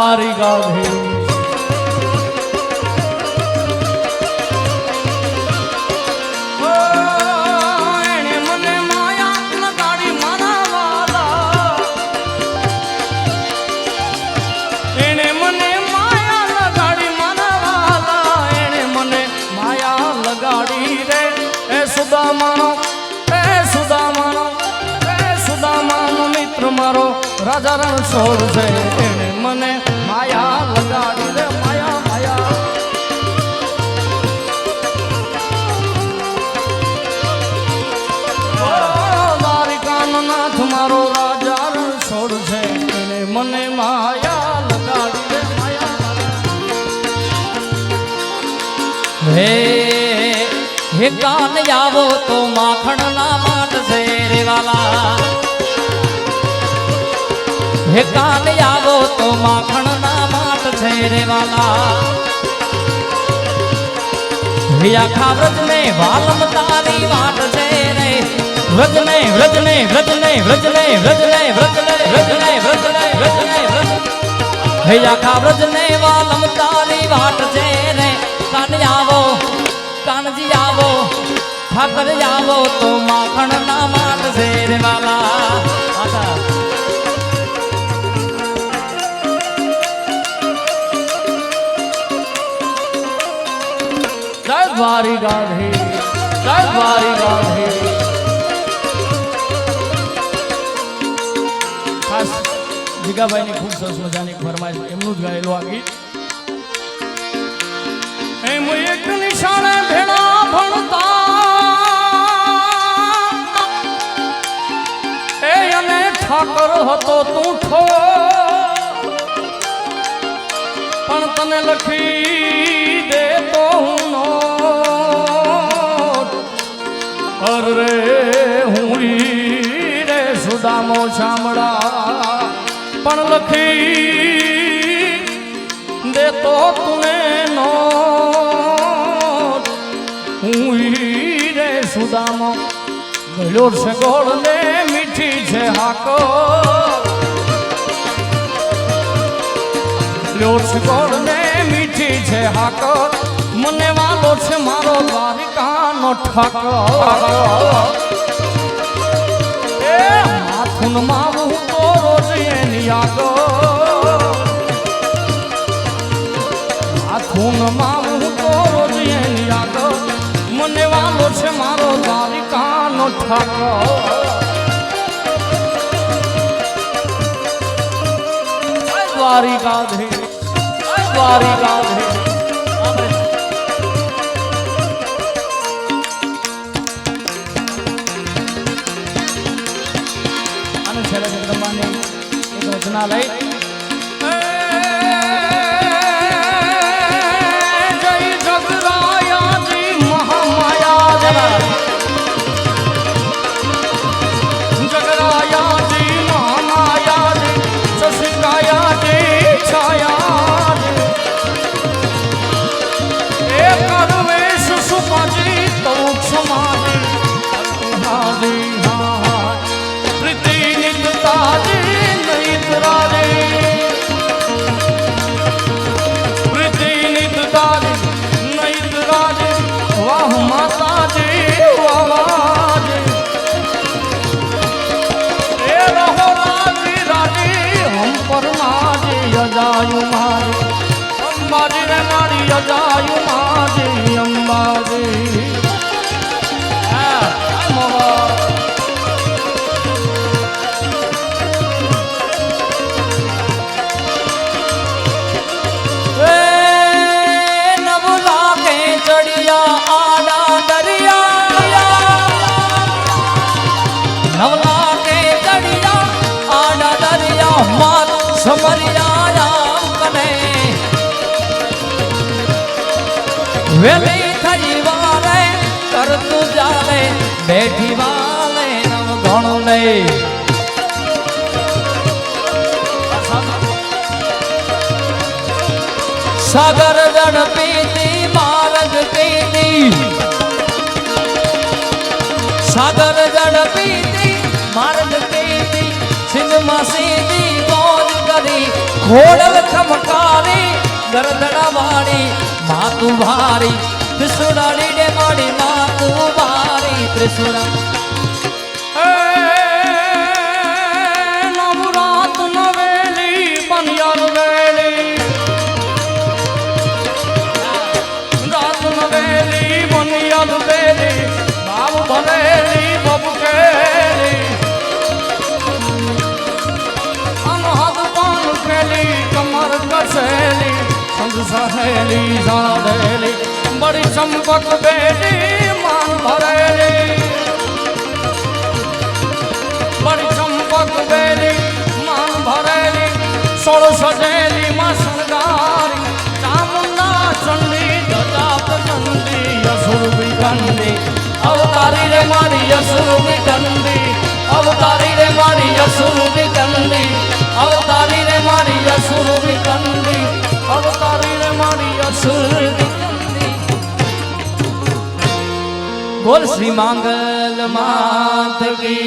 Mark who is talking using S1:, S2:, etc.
S1: દ્વારિકાધીશ રાજા રણ છોડ છે એને મને માયા લગાડી રે માયા માયા દ્વારિકાનો નાથ મારો રાજા રણ છોડ છે એને મને માયા લગાડી રે માયા
S2: હે હે કાન આવો તો માખણ ના માટ છે રે વાલા હે કાન આવો તો માખણ ના માટ છે રે વાલા હે આખા વ્રજ ને વાલમ તારી વાટ છે રે વ્રજ ને વ્રજ ને વ્રજ ને વ્રજ ને વ્રજ ને વ્રજ ને વ્રજ ને વ્રજ ને વ્રજ ને વ્રજ હે આખા વ્રજ ને વાલમ તારી વાટ છે રે કાન આવો કાનજી આવો ઠાકર આવો તો માખણ ના માટ છે રે વાલા
S1: દ્વારિકાધીશ જય દ્વારિકાધીશ ખાસ જીગાભાઈની ખૂબ સરસ મજાની ફરમાઈશ એમનું જ ગાયેલું આ ગીત એમ એક નિશાળે ભેળા ભણતા એ અને ઠાકર હતો તું ઠો પણ તને લખી દે તો હું નો અરે હું રે સુદામો શામળા પણ લખી દે તો તુને નો હું રે સુદામો ગળ્યો છે ગોળ ને મીઠી છે હાકો ગળ્યો છે ગોળ ને મીઠી છે હાકો મને વાલો છે મારો દ્વારિકાનો ઠાકર એ માથુન માવું તો રોજ એની આગો માથુન માવું તો રોજ એની આગો મને વાલો છે મારો દ્વારિકાનો ઠાકર દ્વારિકાધીશ દ્વારિકાધીશ એક રચના લઈ જય જગરાયાજી મહામાયા જગરાયાજી મહામાયા શશિકાયાજી છાયા એ કરવેશ સુપાજી તો ક્ષમાજી અજાયું મારી અંબાજી રે મારી અજાયું મારી અંબાજી
S2: નવલા કે ચડિયા આડા દરિયા નવલા કે ચડિયા આડા દરિયા માત સમરિયા વેલી થઈ વાલે કરતું જાલે બેઠી વાલે નવ ઘણું નહીં સાગર જણ પીતી માર્ગ પીતી સાગર જણ પીતી માર્ગ પીતી સિંધમાં સીધી મોજ કરી ઘોડલ ખમકારી ગરદડા વાળી માતું ભારી ત્રિશુરાડી ડે માડી માતું ભારી ત્રિશુરા
S1: નવરાત નવેલી બનિયાર વેલી રાત નવેલી બનિયાર વેલી બાવ ભરેલી બબકેલી અનહદ પાન ખેલી કમર કસેલી સંગ સહેલી સાધેલી બડી ચંપક બેલી માન ભરેલી બડી ચંપક બેલી માન ભરેલી સોળ સજેલી માં શણગારી ચામુંડા ચંડી દતા ચંડી અસુર વિકંડી અવતારી રે મારી અસુર વિકંડી અવતારી રે મારી અસુર વિકંડી અવતારી રે મારી અસુર વિકંડી અવતારી રે મારી અસુર વિકંડી
S2: બોલ શ્રી માંગલ માત કી